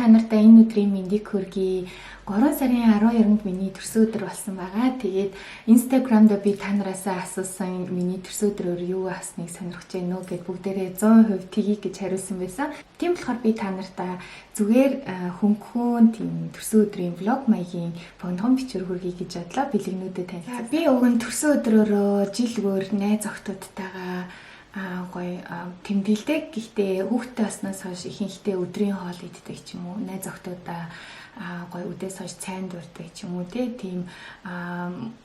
та нартай энэ өдрийн мэндийг хүргэе. 3 сарын 12-нд миний төрсөн өдөр болсон байгаа. Тэгээд Instagram-д би та нараасаа асуусан миний төрсөн өдрөөр юу асныг сонирхож байна уу гэд бүгдээрээ 100% тгий гэж хариулсан байсан. Тийм болохоор би та нартай зүгээр хөнгөн тийм төрсөн өдрийн влог маягийн богинохон бичвэр хүргэе гэж бодлоо. Бэлэгнүүдэд танилцуулъя. Би өгөн төрсөн өдрөөрөө жилгөр найз охтуудтайгаа гоё тэмдэглэдэг. Гэхдээ хүүхдтэй баснаас хойш ихэнхдээ өдрийн хоол иддэг ч юм уу. Найз охтуудаа гоё үдээс хойш цайнд дурдаг ч юм уу тийм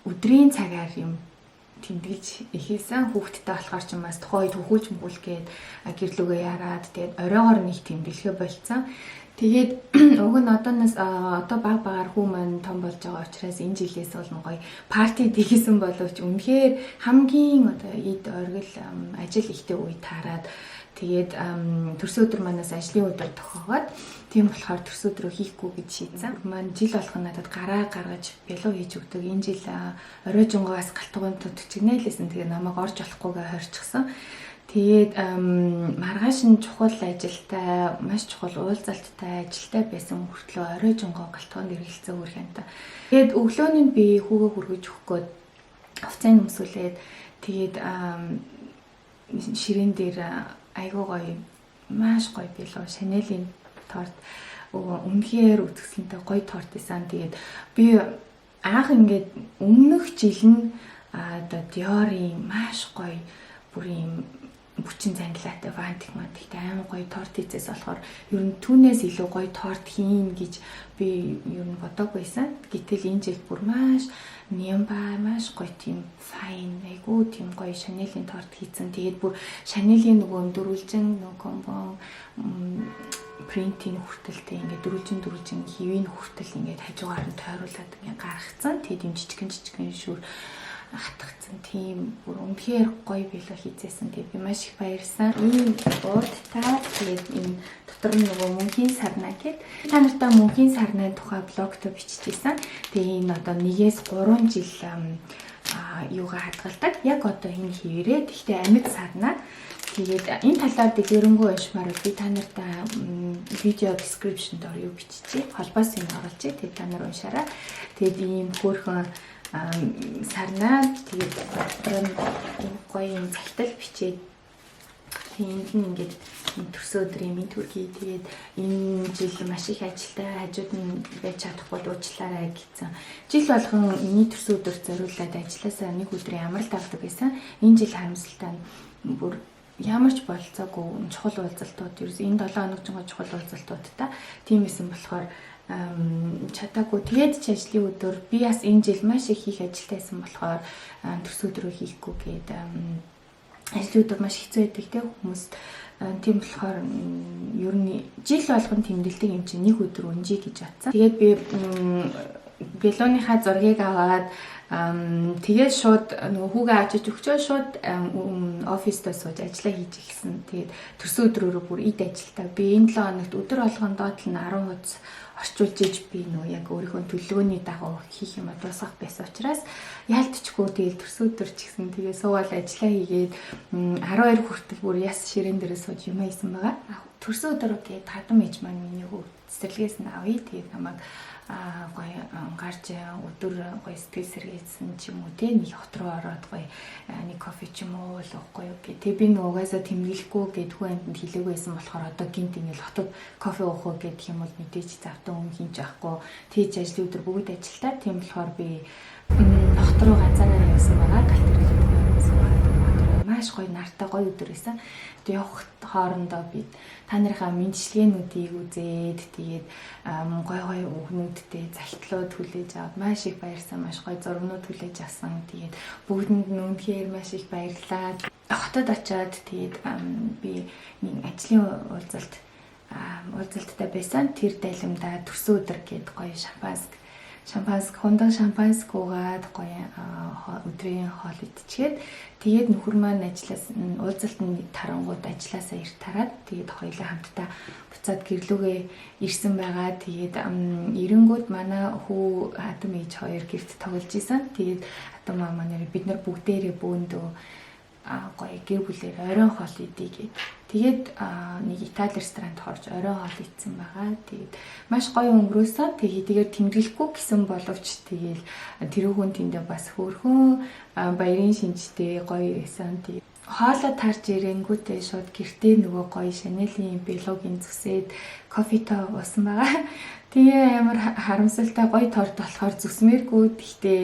өдрийн цагаар юм тэмдэглэж ихээсэн. Хүүхдтэй болохоор ч бас тухайн үед хөхүүлж мгүүлгээд гэрлүүгээ яраад тэгээд оройгоор нэг тэмдэглэхэ болцсон. Тэгээд уг нь одоо баг багаар хүү маань том болж байгаа учраас энэ жилээс бол гоё парти хийсэн боловч үнэхээр хамгийн одоо эд оргил ажил ихтэй үе таарад тэгээд төрсөн өдөр манаас ажлын өдөр тохиогоод тийм болохоор төрсөн өдрөө хийхгүй гэж шийдсэн. Маань жил болгоно надад гараа гаргаж бялуу хийж өгдөг. Энэ жил оройжонгоос галтгуун төчгнээлсэн. Тэгээд намайг орж болохгүйгээ хорчихсон. Тэгээд маргааш нь чухал ажилтай, маш чухал уулзалттай ажилтай байсан хүртлөө оройжонгоо галтгоонд эргэлцсэн үр хянта. Тэгээд өглөөнд нь би хүүгээ хүргэж өгөх гээд хувцас өмсүүлээд тэгээд ширээн дээр айгуу гоё маш гоё билүү Шанелийн торт үнэхээр үзэсгэлэнтэй гоё торт исэн. Тэгээд би анх ингээд өмнөх жил нь одоо Dior-ийн маш гоё бүрийн бүчин цангилаатай вантик мантиктэй амар гоё торт хийцээс болохоор ер нь түүнээс илүү гоё торт хийн гэж би ер нь бодоагүйсэн. Гэтэл энэ жил бүр маш нямба маш гоё тийм файн айгуу тийм гоё Шанелийн торт хийцэн. Тэгээд бүр Шанелийн нөгөө дөрвөлжин комбо принтийн хүртэлтэй ингээд дөрвөлжин хэвийн хүртэл ингээд хажуугаар нь тойруулаад ингээд гаргацсан. Тэгээд юм жижигэн шүүр хатгацсан тийм бүр үнэхээр гоё билүү хийжсэн. Тэгээд би маш их баярлсан. Энэ урдтай тэгээд энэ дотор нь нөгөө мөнхийн сарна гэд та нартай мөнхийн сарны тухай блогт биччихсэн. Тэгээд энэ одоо 1-3 жил юугаа хадгалдаг. Яг одоо энэ хэвээрээ гэхдээ амьд сарна. Тэгээд энэ талаар дэлгэрэнгүй уншмаар би та нартай видео description дээр юу биччихье. Холбоос юм оруулчих. Тэгээд та нар уншаарай. Тэгээд ийм хөөрхөн сарнаа тэгээд дотор нь гоё юм загтал бичээд тэнд нь ингээд төрсөн өдрийн минь төрхий тэгээд энэ жил маш их ажилтай хажууд нь байж чадахгүй уучлаарай гэсэн. Жил болгон миний төрсөн өдөрт зориулаад ажилласаа нэг өдрийн амралт авдаг байсан. Энэ жил харамсалтай бүр ямар ч болцоогүй чухал уулзалтууд ерөөс энэ 7 хоног чухал уулзалтуудтай тийм эсэн болохоор чадаагүй. Тэгээд ч ажлын өдөр би бас энэ жил маш их хийх ажилтайсан болохоор төрсөн өдрөө хийхгүй гээд ажлын өдөр маш хэцүү байдаг те хүмүүс. Тийм болохоор ер нь жил болгон тэмдэглэдэг юм чинь нэг өдөр өнжий гэж батсан. Тэгээд би бэлууныхаа зургийг аваад тэгээд шууд нөгөө хүүгээ авчиж өгчөө шууд оффистаа сууж ажиллаа хийж эхэлсэн. Тэгээд төрсөн өдрөөрөө бүр ид ажилтаа. Би энэ 7 хоногт өдөр болгон доод нь 10 хуудас орчуулж иж би нөө яг өөрийнхөө төлөвлөгөөний дагуу хийх юм дуусгах байсан учраас яалтчгүй тэгээд төрсөн өдөр ч гэсэн тэгээд суугаад ажиллаа хийгээд 12 хүртэл бүр яс ширээн дээрээ сууж юм хийсэн байгаа. Төрсөн өдөр гээд хадам ээж маань миний хүү цэцэрлэгээс нь авъя тэгээд намайг гоё гарч өдөр гоё сэтгэл сэргээсэн ч юм уу те нэг хот руу ороод гоё нэг кофе ч юм уу уухгүй юу гэх. Тэг би нугасаа тэмдэглэхгүй гэд хүүхэнд хэлээгүйсэн болохоор одоо гинт ингээл хотод кофе уух гэх юм бол мэдээж завтан өмнө хийж авахгүй тийж ажлын өдөр бүгд ажилтаа. Тийм болохоор би хот руу ганцаараа явсан байгаа. Галт хэрэглэдэг байсан байгаа. Маш гоё нартай гоё өдөр байсан. Тэг явах хоорондоо би та нарынхаа мэдлэгээнүүдийг үзээд тэгээд гой өгнүүдтэй захидлууд хүлээж аваад маш их баярсан. Маш гоё зургнууд хүлээж авсан. Тэгээд бүгдэнд нь үнэхээр маш их баярлалаа. Хотод очиод тэгээд би нэг ажлын уулзалттай байсан. Тэр дайлимдаа төрсөн өдөр гээд гоё хундаг шампанск уугаад гоё өдрийн хоол идчихээд тэгээд нөхөр маань ажиллаас уулзалт нь тарангууд ажилласаа ирт тараад тэгээд хоёулаа хамтдаа буцаад гэрлүүгээ ирсэн байгаа. Тэгээд эренгүүд манай хүү Адам ээж хоёр гэрт тоглож исэн. Тэгээд Адам маань бид нар бүгдээрээ бөөндөө гоё гэр бүлээр оройн хоол идье гэд. Тэгээд нэг Итали ресторанд орж оройн хоол идсэн байгаа. Тэгээд маш гоё өнгөрөөсөн. Тэгээд тэмдэглэхгүй гэсэн боловч тэгээд тэрүүхэн тэндээ бас хөөрхөн баярын шинжтэй гоё байсан. Тэгээд хоолоо тарж ирэнгүүтээ шууд гэртээ нөгөө гоё Chanel-ийн бэлогийн зүсээд кофетоо уусан байгаа. Тэгээ амар харамсалтай гоё торт болохоор зүсмээргүй. Гэхдээ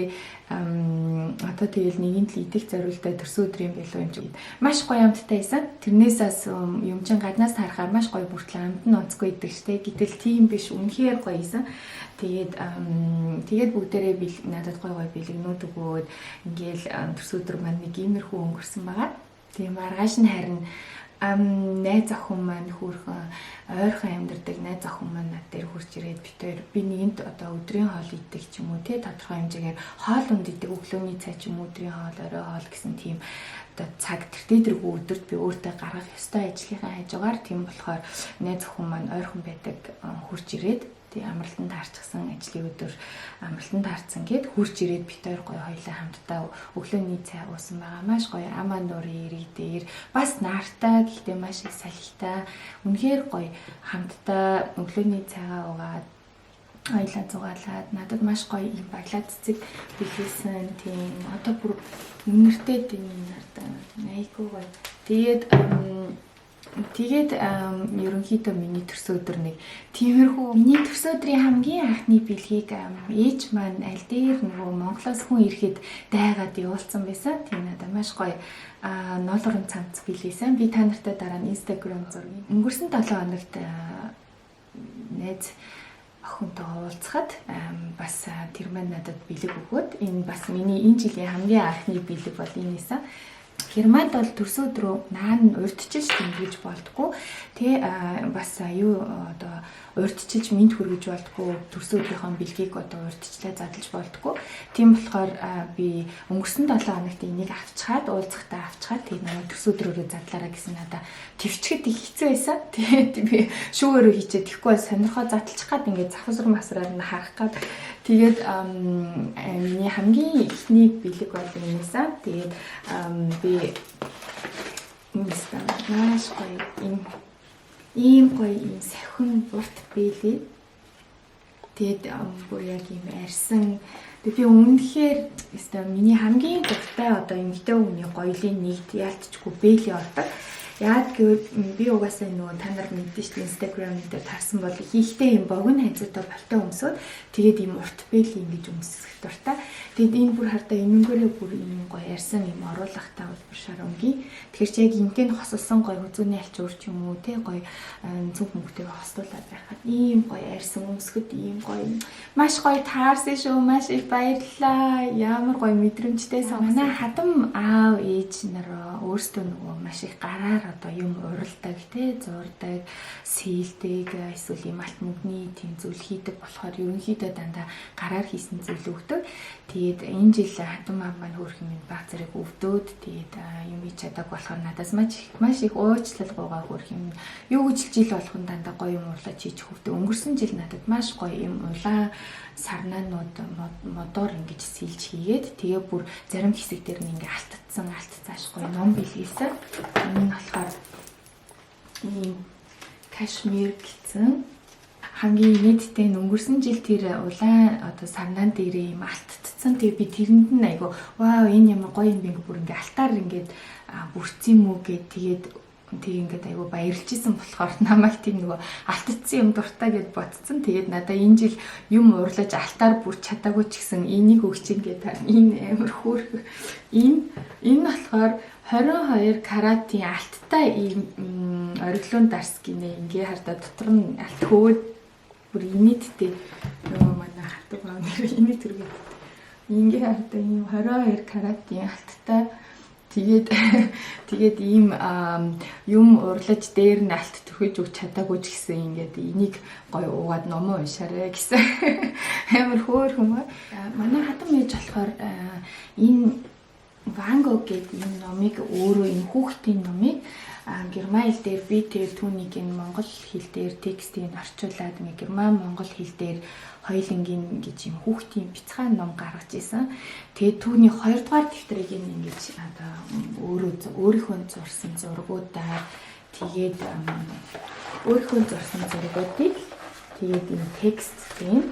одоо тэгэл нэгэнт л идэх зориултай төрсөн өдрийн бэлоо юм чинь маш гоё амттай байсан. Тэрнээсээс юм чин гаднаас харахаар маш гоё бүртлэн амт нь онцгүй идэг штэ. Гэтэл тийм биш, үнэхээр гоё байсан. Тэгээд бүгдээрээ надад гоё бэлгнүүд өгөөд ингээл төрсөн өдөр маань нэг иймэрхүү өнгөрсөн байгаа. Тэгээ маргааш нь харин найз охин маань хүүрхэн ойрхон амьдардаг найз охин маань над дээр хурж ирээд би нэгэнд одоо өдрийн хоол идэх ч юм уу те тодорхой хэмжээгээр хоол унддаг өглөөний цай ч юм уу өдрийн хоол орой хоол гэсэн тийм одоо цаг тэртээ өдөрт би өөртөө гаргах ёстой ажлынхаа хажуугаар тийм болохоор найз охин маань ойрхон байдаг хурж ирээд амралтанд харчихсан ажлын өдөр амралтанд харцсан гэд хурж ирээд бит хоёр гоё хоёлаа хамтдаа өглөөний цай уусан байгаа. Маш гоё амаа нуурын ирэг дээр бас наартай гэхдээ маш их салхитай үнэхээр гоё хамтдаа өглөөний цайгаа уугаад хоёлаа зугаалаад надад маш гоё юм баялаа цэцэг бэлээсэн тийм одоо бүр үнэртэй тийм нартаа айгүй гоё. Тэгээд ерөнхийдөө миний төрсөн өдөр нэг тиймэрхүү миний төрсөн өдрийн хамгийн анхны бэлгийг ээж маань аль дээр нөгөө Монголоос хүн ирэхэд дайгаад явуулсан байсан. Тийм надад маш гоё ноолорон цамц бэлээсэн. Би та нартай дараа нь Instagram зургийг өнгөрсөн 7 хоногт найз охинтойгоо уулзахад бас тэр маань надад бэлэг өгөөд энэ бас миний энэ жилийн хамгийн анхны бэлэг бол энэ байсан. Германд бол төрсөн өдрөө наан урьдчилж тэмдэглэж болдгоо. Бас аюу одоо урьдчилж мэд хүргэж болдгоо. Төрсөн өдрийнхөө бэлгийг одоо урьдчилаа задлж болдгоо. Тийм болохоор би өнгөрсөн 7 хоногт энийг авчгаад уулзахтаа авчгаад нэг төрсөн өдрөөрөө задлаараа гэсэн надаа твчгэд их хэцүү байсан. Тэгээд би шүүгээрөө хийчээ тэгэхгүй сонирхоо задлчих гад ингээд завхсар масраар нь харах гад тэгээд миний хамгийн ихний бэлэг бол юмсан. Тэгээд би юмсан маш гоё ийм гоё юм сахин урт бэлээ. Тэгээд бүр яг юм арьсан. Би үнэхээр өстой миний хамгийн дуртай одоо эмэгтэй хүний гоёлын нэгд яалтчгүй бэлээ ордог. Яг гэвэл би угаасаа нөгөө та нар мэддэн шүү дээ Instagram дээр тарсан бол хийхтэй юм богино хайзуутай болтой өмсөд тэгээд ийм урт бэл ингэж өмсөх дуртай. Тэгэд энэ бүр хардаа энэнгээрээ бүр ийм гоё ярьсан юм оруулах та бол бүр шар өнгийн. Тэгэхээр чи яг энтэй хосолсон гоё хүзүүний алч өөр ч юм уу те гоё цүнх мөнгөтэйгээ хослуулаад байхад ийм гоё ярьсан өмсгөд ийм гоё маш гоё таарсан шүү. Маш их баярлалаа. Ямар гоё мэдрэмжтэй сонь. Манай хадам аав ээж нар өөрсдөө нөгөө маш их гараар одоо юм уралдаг те зурдаг сэлдэг эсвэл юм алт мөнгөний тийм зүйл хийдэг болохоор ерөнхийдөө дандаа гараар хийсэн зүйл өгдөг. Тэгээд энэ жил хатам аав маань хөөх юм баг зэрэг өвдөөд тэгээд юм хийж чадаг болохоор надаас маш их уучлал гоогаа хөөх юм. Юу гэж жил болгон дандаа гоё юм урлаж хийж хөвдөө. Өнгөрсөн жил надад маш гоё юм улаан сарнаанууд модоор ингэж сэлж хийгээд тэгээ бүр зарим хэсэг дээр нь ингээ алтцсан алт цааш гоё ном бэлгэлсэн. Энэ нь болохоор ийм кашмир гэсэн хамгийн нийтдээ өнгөрсөн жил тэр улаан одоо сарнаан дээрээ юм алтцсан. Тэгээ би тэрэнд нь айгу вау энэ ямар гоё юм бэ бүр ингээ алтаар ингээд бүрцсэн юм уу гэд тэгээд ингээд айгу баярлж исэн болохоор намайг тийм нөгөө алтцсан юм дуртай гэд ботцсон. Тэгээд надаа энэ жил юм урлаж алтаар бүрч чадаагүй ч гэсэн энийг өгч ингээд энэ амар хөөрхө энэ болохоор 22 каратын алттай ийм ориглон дарс гинэ ингээ хардаа дотор нь алт хөөд бүр инээдтэй нөгөө манай хатаг баа нэр инээ төргээд ингээ хардаа ийм 22 каратын алттай тэгээд ийм юм урлаж дээр нь алт төхөж өгч чадаагүй ч гэсэн ингээд энийг гоё уугаад номоо уншаарэ гэсэн амар хөөрхөн ба. Манай хатам ээж болохоор энэ Ван Гог гэдэг энэ номыг өөрөө энэ хүүхдийн номыг герман хэл дээр би тэр түүнийг энэ монгол хэл дээр текстийг орчуулад ингээ герман монгол хэл дээр хоёулангийн гэж юм хүүхдийн бяцхан ном гаргаж исэн. Тэгээд түүний 2 дугаар дэвтрийг ингэж одоо өөрийнхөө зурсан зургуудаар тэгээд өөрийнхөө зурсан зургуудыг тэгээд энэ текстийн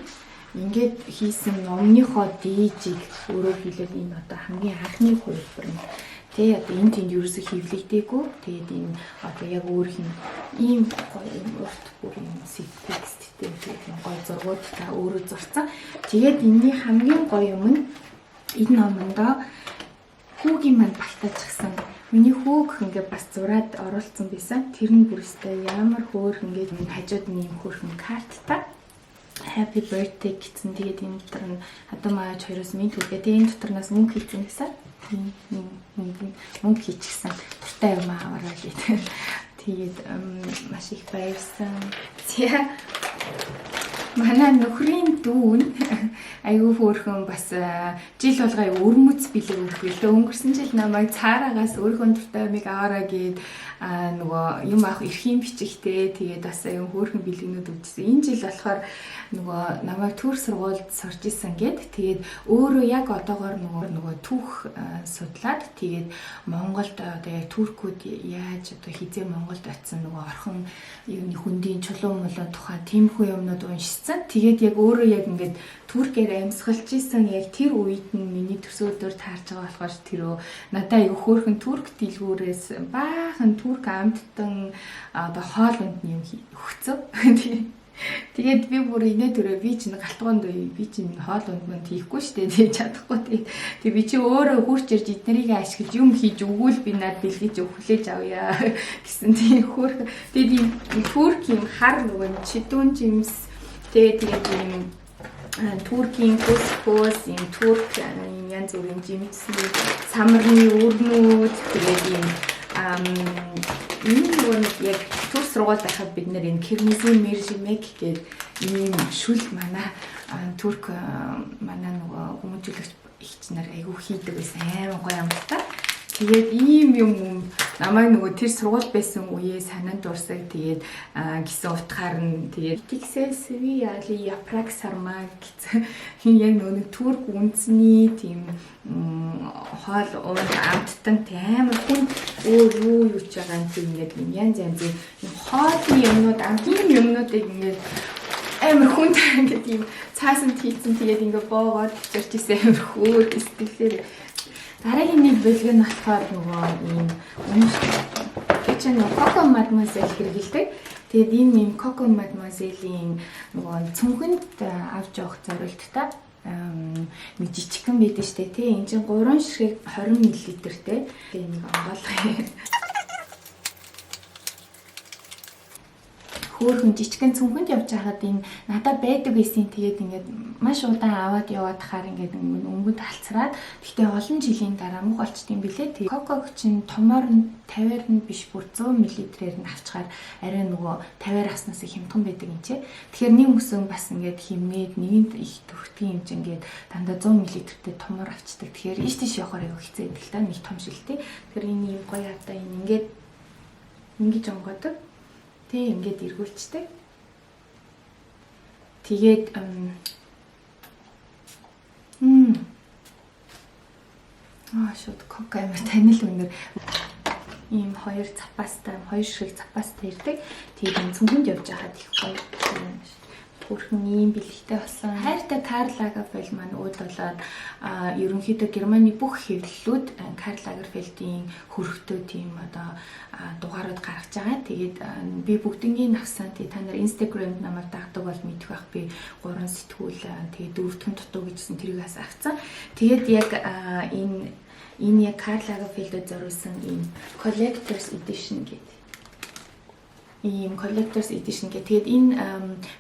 ингээд хийсэн номныхоо дээжийг өөрөөр хэлбэл энэ одоо хамгийн анхны хувилбар нь тэгээ одоо энэ тэнд ерөөсө хөвлөгдөөгүй тэгээд энэ одоо яг өөрийнх нь ийм гоё урт бүр юм тексттэй тэгээд гоё зургууд та өөрөө зурцсан. Тэгээд энэний хамгийн гоё юм нь энэ номондоо хүүгийн манд балтаажсан. Миний хүүг ингээд бас зураад оруулсан байсан. Тэр нь бүрстэй ямар хөөрхөн ингээд хажууд нь юм хөөрхөн карттай Happy birthday гэсэн. Тэгээд энэ дотор нь одоо мааж хоёроос минь түлгээ. Тэгээд энэ доторноос мөнгө хийцэн гэсэн. Мөнгө хийчихсэн. Туртай юм аваарай гэдэг. Тэгээд маш их баярсан. За манай нөхрийн дүүн айгүй хөөрхөн бас жил болгоо өрмөц бэлэг өгөхгүй. Өнгөрсөн жил намайг цаараагаас өөрийнхөө туртай юмыг аваарай гэд нөгөө юм авах эрхийн бичихтэй. Тэгээд бас аюу хөөрхөн бэлгэнүүд үзсэн. Энэ жил болохоор нөгөө намайг төр сургуульд сурж исэн гэд. Тэгээд өөрөө яг одоогоор нөгөө түүх судлаад тэгээд Монголд одоо яг туркууд яаж одоо хизээ Монголд очисон нөгөө орхон юуны хүндийн чулуун молон тухай тиймэрхүү юмнууд уншсан. Тэгээд яг өөрөө яг ингээд туркээр амьсгалж исэн яг тэр үед нь миний төсөөдөр таарж байгаа болохоор тэр надаа аюу хөөрхөн турк дэлгүүрээс баахан турк амттан одоо хоолунд юм өгцөө. Тэгээд би бүр инээ төрөө би чинь галтгоонд би чинь хоолунд манд хийхгүй штэ тий чадахгүй тий би чи өөрөө хурч ирж эднэрийг ашиглаж юм хийж өгвөл би над бэлгэж өвхлээж авъя гэсэн тий хөөх. Тэгээд ийм турк юм хар нөгөө чидүүн жимс тэгээд ийм туркийн кускус ийм турк янз бүрийн жимсний самарны өрнүүд тэгээд ийм энэ нэг яг төр сургууль байхад бид нэр энэ Кирмизийн Мержимек гэдэг ийм шүл манай турк манай нөгөө хүмүүжүүлэгч ихчнэр айгүй хийдэг байсан амар гоё юм та. Тэгээд ийм юм намайг нөгөө тэр сургууль байсан үеэ санаанд дурсаг тэгээд гисэн утгаар нь тэгээд Тиксэсви яли япрак сармаг гэсэн яг нөгөө турк үндэсний тийм хоол уун амттан амар хүн юу ч байгаа юм тийм ингээд янз янзын хоолны юмнууд амтны юмнуудыг ингээд амар хүн ингээд ийм цаасан хийцэн тэгээд ингээд боогоод чирч исэн амар хөөр сэтгэлээр дараагийн нэг бэлэг нь болохоор нөгөө ийм Kitchen Coco Mademoiselle хэрэгэлдэг. Тэгээд энэ юм Coco Mademoiselle-ийн нөгөө цүнхэнд авч явах зорилттой нэг жижигхэн байдаг штэ тий. Энд чинь 3 ширхэг 20 мл-тэй. Тэгээд нэг онгойлгоо. Хөөрхөн жижигхэн цүнхэнд явж байхад энэ надад байдаг байсан. Тэгээд ингээд маш удаан аваад яваад хахаар ингээд өнгөнд алцраад гэхдээ олон жилийн дараа мөх болчтiin билээ. Тэгээд Coco чинь томоор нь 50-аар нь биш бүр 100 мл-ээр нь авчгаар арай нөгөө 50-аар авснаас хямдхан байдаг юм чи. Тэгэхээр нэг мөсөн бас ингээд химээд нэгэнд их төрхтгийн хэмжээ ингээд дандаа 100 мл-тэй томоор авчдаг. Тэгэхээр ийш тийш явахаар аяг хэцүү байдаг л та нэг том шилтэй. Тэгэхээр энэ гоё хатаа энэ ингээд ингэж онгодог. Тэ ингээд эргүүлцдэг. Тэгээд шууд Coco амар танил өнөр ийм хоёр запастай, хоёр ширхэг запастай ирдэг. Тэгээд энэ цүнхэнд явж байхад их гоё юм шүү. Бүрхэн ийм бэлэгтэй болсон. Хайртай Карл Лагерфельд маань ууд болоод ерөнхийдөө Германы бүх хэвлэлүүд Карл Лагерфельдийн хөрөгтөө тийм одоо дугаарууд гаргаж байгаа. Тэгээд би бүгднийг авсан. Тэгээд та нар Instagram-д намайг дагдаг бол мэдэх байх. Би 3 сэтгүүл тэгээд 4-р дутуу гэжсэн тэрийг бас авсан. Тэгээд яг энэ яг Карл Лагерфельдд зориулсан ийм Collector's Edition гэдэг. Ийм Collector's Edition гэх. Тэгээд энэ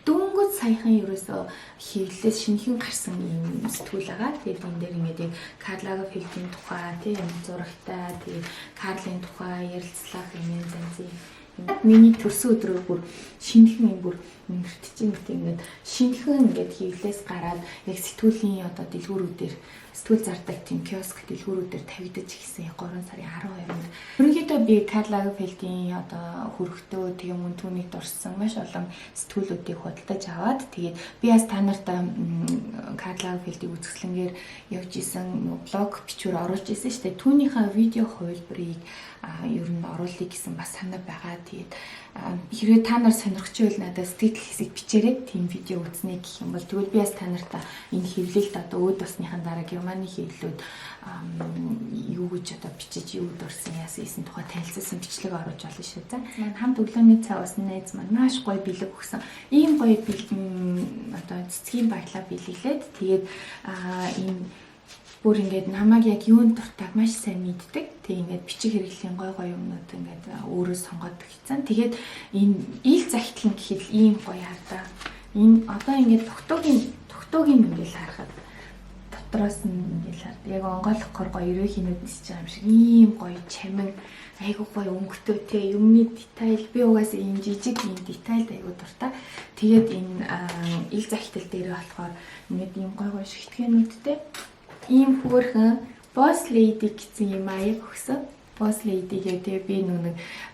дөнгөж саяхан ерөөсөө хэвлэлээс шинэхэн гарсан ийм сэтгүүл байгаа. Тэгээд энэ дээр ингээд яг Карл Лагерфельдийн тухай тийм зурагтай, тэгээд Карлын тухай ярилцлага юм янз янзын Миний төрсөн өдрөө бүр шинэхэн юм бүр мөртчих юм тэгээд шинэхэн ингээд хөвлөөс гараад яг сэтгүүлийн одоо дэлгүүрүүдээр сэтгүүл зардаг тийм киоск дэлгүүрүүдээр тавигдаж ирсэн 3 сарын 12-нд. Ерөнхийдөө би Карл Лагерфельдийн одоо хөргөтөө тэгээ мөн түүнийг дурсан маш олон сэтгүүлүүдийг худалдаж аваад тэгээд би бас та нарт Карл Лагерфельдийн үзэсгэлэнгээр явж исэн блог бичвэр оруулж исэн шүү дээ. Түүнийхээ видео хувилбарыг ер нь оруулъя гэсэн бас санаа байгаа. Тэгээд хэрвээ та нар сонирхч байвал надад сэтгэл хэсэг бичээрэй. Тийм видео үзнэ гэх юм бол тэгвэл би бас та нарт энэ хэвлэлд одоо өөд басныхан дараа Германы хэвлэлүүд юу гэж одоо бичиж юу дурсан яасан тухай танилцуулсан бичлэг оруулж болно шүү. За маань хамт өглөөний цай уусан найз маань маш гоё бэлэг өгсөн. Ийм гоё одоо цэцгийн баялаа бэлэглээд тэгээд ийм бүр ингээд намайг яг юунд дуртайг маш сайн мэддэг. Тэг ингээд бичих хэрэглийн гой гой юмнууд ингээд өөрөө сонгоод хийцэн. Тэгээд энэ ил захидлан гэхэд ийм гоё хардаа. Энэ одоо ингээд тогтоогийн ингээл харахад дотроос нь ингээл хараад яг онгойлгохоор гоё ерөө хийнүүд нисэж байгаа юм шиг ийм гоё чамин айгуу гоё өнгөтэй те юмны детайл би угаасаа ийм жижиг ийм детайлд айгуу дуртай. Тэгээд энэ ил захидал дээр болохоор ингээд ийм гоё гоё шигтгээнүүдтэй ийм хөөрхөн Boss Lady гэсэн юм аяг өгсөн. Boss Lady гэдэг би нүг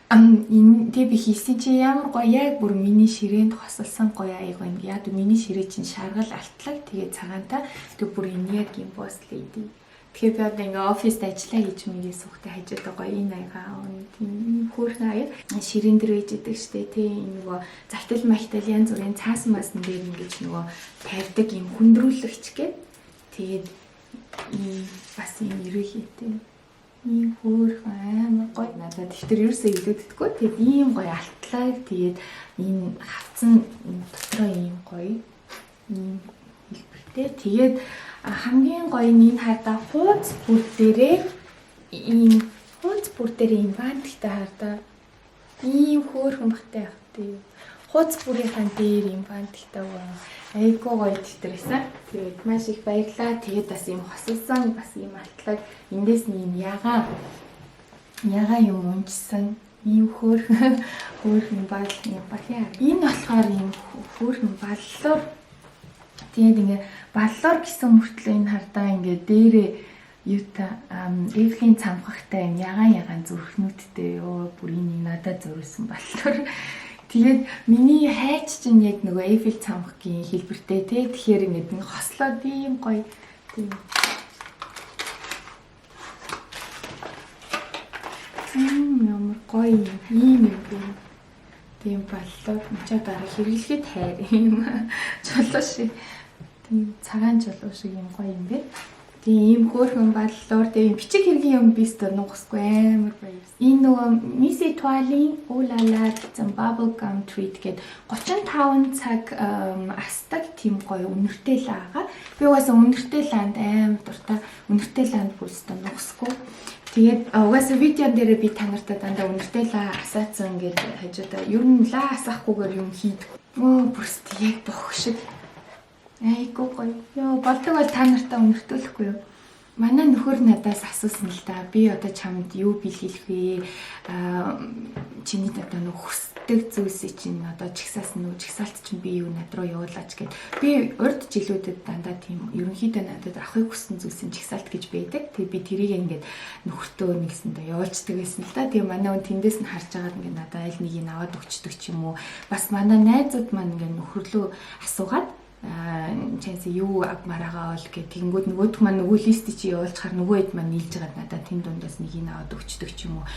энэ би хийсэн чи ямар гоё яг бүр миний ширээнд хосолсон гоё аяг байна. Яг миний ширээ чинь шаргал алтлаг тэгээ цагаантай. Тэг бүр энэ яг юм Boss Lady. Тэгэхээр би одоо ингээ оффист ажиллаа хийж мэгээс сухтай хажууд гоё энэ аягаа тийм хөөрхөн аяг ширээн дээр байж идэг штэ тий энэ нөгөө захтал махтал янз бүрийн цаасан масн дээр ингэж нөгөө тавьдаг юм хүндрүүлэгч гээд тэгээд бас юм ерөөхийтэй ийм хөөрхөн амар гоё надад дэвтэр ерөөсөө илүүддэггүй тэгээд ийм гоё алтлаг тэгээд энэ хавцсан дотроо ийм гоё ийм хэлбэртэй тэгээд хамгийн гоё нь энэ хардаа хууц бүр дээрээ ийм банттай хардаа ийм хөөрхөн бахтай явахтай хууц бүрийнхэн дээр ийм банттай байна. Айгуу гоё дэвтэрсэн. Тэгээд маш их баярлаа. Тэгээд бас ийм хосолсон бас ийм алтлаг эндээс нь ийм ягаан юм унжсан ийм хөөрхөн бал юм бахяа. Энэ болохоор ийм хөөрхөн баллуур тэгээд ингээ баллуур гэсэн мөртлөө энэ хардаа ингээ дээрээ юута эвлийн цамхагтай юм ягаан зүрхнүүдтэй ёо бүр энэ надад зурсан баллуур. Тэгээд миний хайч чинь яг нөгөө Эйфел цамхгийн хэлбэртэй тий. Тэгэхээр ингээд нэг хослоод ийм гоё тийм. Ямар гоё ийм юм. Тийм баллууд мчаа дараа хэрэглэхэд хайр юм. Чулуу шиг. Тийм цагаан чулуу шиг юм гоё юм бэ. Тийм хөөрхөн баллуур тийм бичиг хэргийн юм бист нугсгүй амар баяр. Энэ нөгөө Missy Toile-ийн Oh La La гэсэн Bubble Gum Treat гээд 35 цаг асдаг тийм гоё үнэртэй л байгаа. Би угаасаа үнэртэй ланд амар дуртай. Үнэртэй ланд бүстэ нугсгүй. Тэгээд угаасаа видеон дээр би та нартай дандаа үнэртэй ла асаацсан ингээд хажуудаа ер нь ла асахгүйгээр юм хийдэг. Бүст яг бох шиг. Айгуу гоё. Йоо болдог бол та нартай үнэртүүлэхгүй юу? Манай нөхөр надаас асуусан л да. Би одоо чамд юу бэлгэлэх вэ? Чиний одоо нэг хүсдэг зүйлсээ чинь одоо чагсаалт чинь би юу над руу явуулаач гэд. Би урд жилүүдэд дандаа тийм ерөнхийдөө надад авахыг хүссэн зүйлсийн чагсаалт гэж байдаг. Тэгээ би тэрийг ингээд нөхөртөө нэгсэндээ явуулцдаг байсан л да. Тэгээ манай хүн тэндээс нь харж агаад ингээд надад аль нэгийг аваад өгчдөг ч юм уу. Бас манай найзууд маань ингээд нөхөрлөө асуугаад чэнс юу авмараагаа бол гэх тэгэнгүүт нөгөөх маань нөгөө листийг чи явуулчихаар нөгөө хэд маань нийлж байгаа надад тэнд дундаас нэг ин аваад өгчдөг ч юм уу.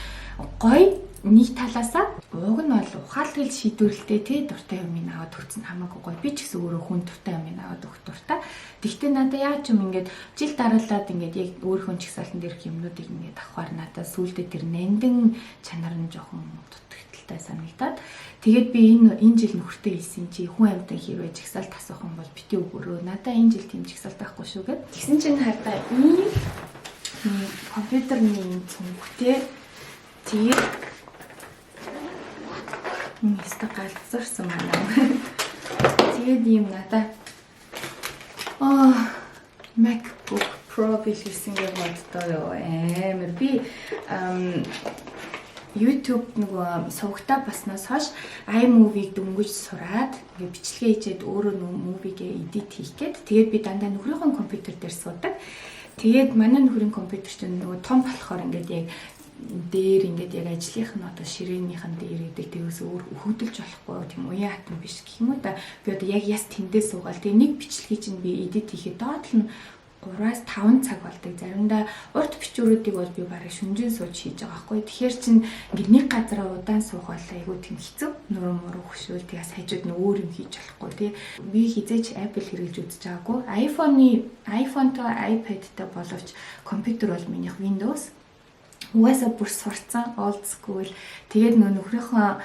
Гой нэг талаасаа уг нь бол ухаалгал шийдвэрлэлтэй тий дуртай юм ин аваад өгсөн хамаагүй гой. Би ч гэсэн өөрөө хүн дуртай юм ин аваад өгөх дуртай. Тэгтээ надад яаж юм ингээд жил дараалаад ингээд яг өөрийнхөө чагсаалтан дээрх юмнуудыг ингээд авахаар надад сүүлдээ тэр нандин чанар нь жоохон дутагдaltaй санагдаад тэгээд би энэ жил нөхөртэй хэлсэн чи хүн амьтан хэрвээ жигсаалт асуух юм бол бити өгөөрөө. Надаа энэ жил тийм жигсаалт авахгүй шүү гэд. Тэгсэн чинь хардаа ийм компьютерны юм цүнхтэй тэгээд нэстэ галзуурсан байна. Тэгээд ийм надаа MacBook Pro бишсэн гэж боддоо амар би YouTube нөгөө сувгатаа баснаас хойш iMovie-г дөнгөж сураад ингээ бичлэгээ хийгээд өөрөө нөгөө movie-гээ edit хийх гээд тэгээд би дандаа нөхрийнхөө компьютер дээр суудаг. Тэгээд манай нөхрийн компьютер чинь нөгөө том болохоор ингээд яг дээр ингээд яг ажлынх нь одоо ширээнийхэн дээр идэг тэгээс өөр хөдөлж болохгүй тийм уян хатан биш гэх юм уу да. Би одоо яг яс тэндээ суугаал. Тэгээ нэг бичлэгийг чинь би edit хийхэд доод нь 3-5 цаг болдог. Заримдаа урт бичвэрүүдийг бол би барыг шүнжин сууж хийж байгаа байхгүй. Тэгэхээр чин ингээд нэг газараа удаан суух бол айгүй тийм хэцүү. Нуруу муруу хөшөөл тэгээс хажууд нь өөр юм хийж болохгүй тий. Би хизээч Apple хэрэглэж үзэж байгаагүй. iPhone-той iPad-тай боловч компьютер бол минийх Windows. Угаасаа бүр сурцсан old school. Тэгээд нөхрийнхөө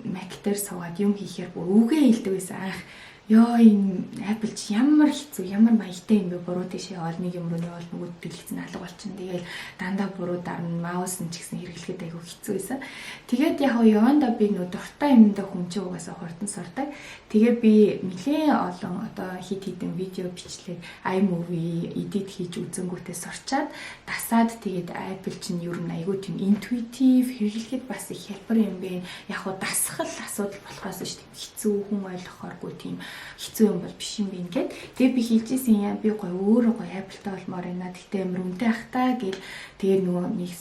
Mac дээр суугаад юм хийхээр бүр үгээ хэлдэг байсан. Анх ёо энэ Apple чи ямар хэцүү, ямар маягтай юм бэ? Буруу тийшээ явал нэг юм руу явал нөгөө дэлгэцэн алга болчихно. Тэгээд дандаа буруу дарна, маус нь ч гэсэн хэрэглэхэд айгүй хэцүү байсан. Тэгээд яг яванда би нөгөө дуртай юмдаа хүн чинь угаасаа хурдан сурдаг. Тэгээд би нэлээд олон одоо хит хитэн видео бичлээд iMovie edit хийж үзэнгүүтээ сурчаад дасаад тэгээд Apple чинь ер нь айгүй тийм intuitive хэрэглэхэд бас их хялбар юм бэ. Яг дасгал асуудал болохоос ш тийм хэцүү хүн ойлгохооргүй тийм хэцүү юм бол биш юм бэ ингээд. Тэгээ би хэлжсэн юм би гоё өөрөө гоё Apple-тай болмоор байна. Тэгтээ амар үнэтэй ах та гэл тэгээ нөгөө нэг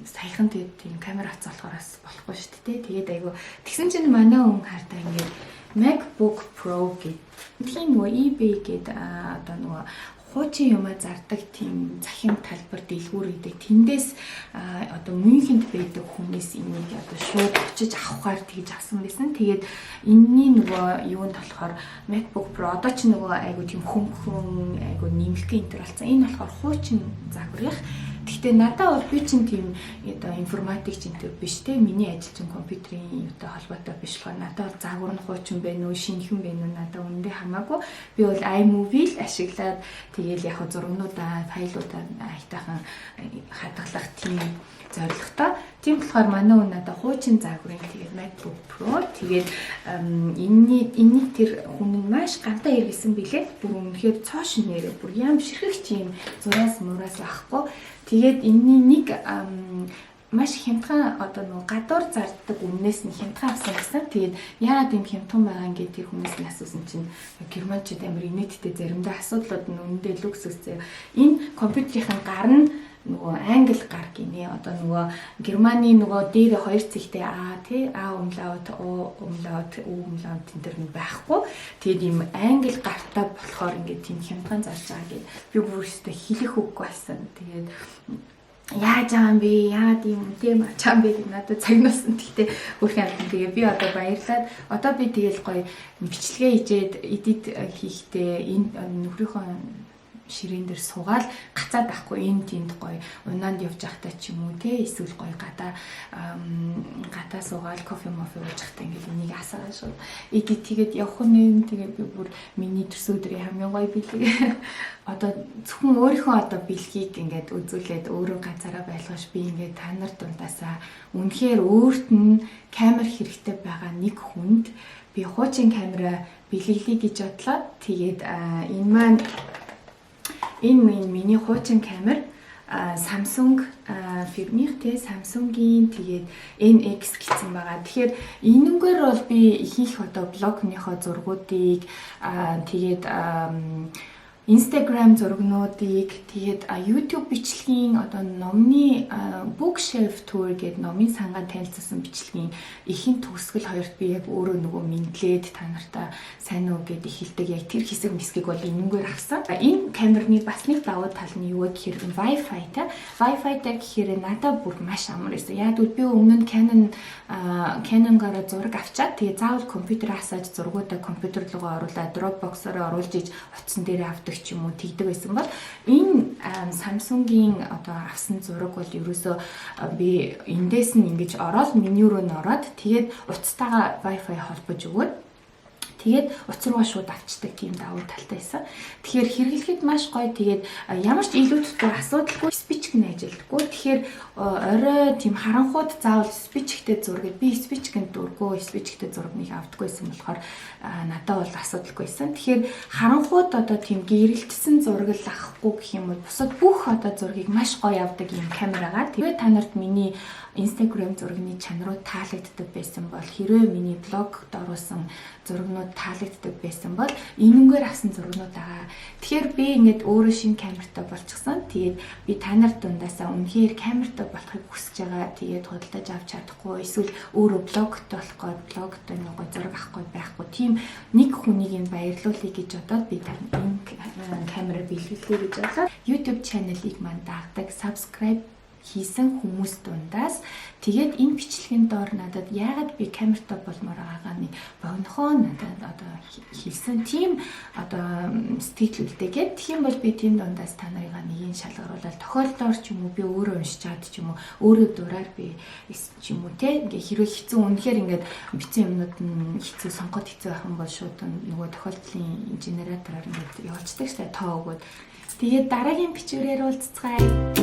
саяхан тэгээд тийм камера хац болохоос болохгүй шүү дээ. Тэгээд айгүй тэгсэн чинь манай хүн хартаа ингээд MacBook Pro гэдэг тийм нөгөө eBay гэдэг одоо нөгөө хуучин юмаа зардаг тийм захим талбар дэлгүүр идэг. Тэндээс одоо Мюнхенд байдаг хүмүүс энийг одоо шууд очиж авахаар тэгж авсан байсан. Тэгээд энэний нөгөө юунд болохоор MacBook Pro одоо ч нөгөө айгу тийм хөнгөн айгу нэмэлтийн интер болсон. Энэ болохоор хуучин загварынх. Гэхдээ надад бол би чинь тийм одоо информатик чинтэй биш те. Миний ажил чинь компьютерийн юутай холбоотой биш болохоор надад бол загвар нь хуучин байна уу, шинэхэн байна уу надад үндэ хамаагүй. Би бол iMovie л ашиглаад тэгэл яг зургнуудаа, файлуудаа айтайхан хадгалах тийм зорилготой. Тийм болохоор манай хүн надад хуучин загварын тэгээд MacBook Pro тэгээд энэний тэр хүн маш гантаа иргэсэн билээ. Бүр үнэхээр цоошин нэрээ бүр ям ширхэгч юм зураас мураас ахгүй. Тэгээд энэний нэг маш хямдхан одоо нөгөө гадуур зарддаг өмнөөс нь хямдхан авсан гэсэн. Тэгээд яагаад юм хямдхан байгаа юм гэдэг хүмүүс нь асуусан чинь германчууд амар инээдтэй заримдаа асуудлууд нь үнэндээ люкс үстэй. Энэ компьютерийн гар нь нөгөө англи гар гинэ. Одоо нөгөө Германы нөгөө дээр хоёр цэгтэй А умлаут О умлаут У умлаут энэ нь байхгүй. Тэгээд ийм англи гартай болохоор ингээд тийм хямдхан зарж байгаа гэж би бүрөөсөө хэлэх үггүй байсан. Тэгээд яаж байгаа юм бэ? Яагаад юм тийм ачаам бэ гэж надад цагнасан. Гэхдээ хөрх амт тэгээ би одоо баярлаад одоо би тэгэл гоё бичлэгээ хийжээд edit хийхдээ энэ нөхрийнхөө ширээн дээр суугаад гацаад байхгүй энэ тэнд гоё унаанд явж байхдаа ч юм уу те эсвэл гоё гадаа суугаад кофе ууж байхдаа ингээд энийг асараа шүү. Edit тэгээд явах нь тэгээд би бүр миний төрсөн өдрийн хамгийн гоё бэлэг. Одоо зөвхөн өөрийнхөө одоо бэлгийг ингээд үзүүлээд өөрөө ганцаараа байлгаж би ингээд та нар дундаасаа үнэхээр өөрт нь камер хэрэгтэй байгаа нэг хүнд би хуучин камера бэлгэлье гэж бодлоо. Тэгээд энэ миний хуучин камер Samsung фирмийн Samsung-ийн тэгээд NX гэсэн байгаа. Тэгэхээр энэгээр бол би ихэнх одоо блогныхоо зургуудыг тэгээд Instagram зургнуудыг тэгээд YouTube бичлэгийн одоо номны bookshelf tour гэдэг номын сангаан танилцсан бичлэгийн ихэнх төгсгөл хоёрт би яг өөрөө нөгөө мэдлээд та нартаа сайн уу гэд ихэлдэг яг тэр хэсэг мэсгийг бол энэгээр авсан. Энэ камерны бас нэг давуу тал нь юу гэхээр Wi-Fi-тай гэхээр надад бүр маш амар байсан. Яг үл би өмнө нь Canon-гаараа зураг авчаад тэгээд заавал компьютер асааж зургуудаа компьютер руу оруулаад Dropbox-оор оруулж иж утсан дээр авдаг ч юм уу тэгдэг байсан бол энэ Samsung-ийн одоо авсан зураг бол ерөөсөө би эндээс нь ингэж ороод меню руу н ороод тэгээд утастайгаа Wi-Fi холбож өгөөд Тэгээд учруугаа шууд авчдаг тийм давуу талтай байсан. Тэгэхээр хэрэглэхэд маш гоё. Тэгээд ямар ч илүүдтэй асуудалгүй спичкэн ажилдаггүй. Тэгэхээр орой тийм харанхууд заавал спичктэй зураг. Би спичкэнд дурггүй, спичктэй зураг нэг авдаггүйсэн болохоор надад бол асуудалгүйсэн. Тэгэхээр харанхууд одоо тийм гэрэлтсэн зураг л авахгүй гэх юм бол бусад бүх одоо зургийг маш гоё авдаг юм камерагаар. Тэгээд та нарт миний Instagram зургийн чанарууд таалагддаг байсан бол хэрвээ миний блогт оруулсан зургнууд таалагддаг байсан бол энэнгээр авсан зургнууд байгаа. Тэгэхээр би ингээд өөрөө шинэ камертай болчихсон. Тэгээд би та нар дундаасаа үнэхээр камертай болохыг хүсэж байгаа. Тэгээд худалдаж авч чадахгүй эсвэл өөрөө блогт болохгүй, блогт нэг зураг авахгүй байхгүй. Тийм нэг хүнийг нь баярлуулъя гэж бодоод би энэ камераа бэлгэлээ гэж бодлоо. YouTube channel-ыг мань дагдаг, subscribe хийсэн хүмүүс дундаас тэгээд энэ бичлэгийн доор надад яагаад би камертай болмоор байгаагаа нэг богинохоо надад одоо хэлсэн тийм одоо сэтгэлүүлтэйгээд тийм бол би тийм дундаас та нарыг нэгийг шалгаруулаад тохиолдолд ч юм уу би өөрөө уншиж чад ч юм уу өөрөө дураар би ч юм уу те ингээ хэрвээ хэцүү үнэхээр ингээд бичсэн юмнууд нь хэцүү сонгоход хэцүү байх юм бол шууд нөгөө тохиолдлын генератороор ингээд явуулцдаг штэ тоо өгөөд тэгээд дараагийн бичвэрээр уулзцгаая.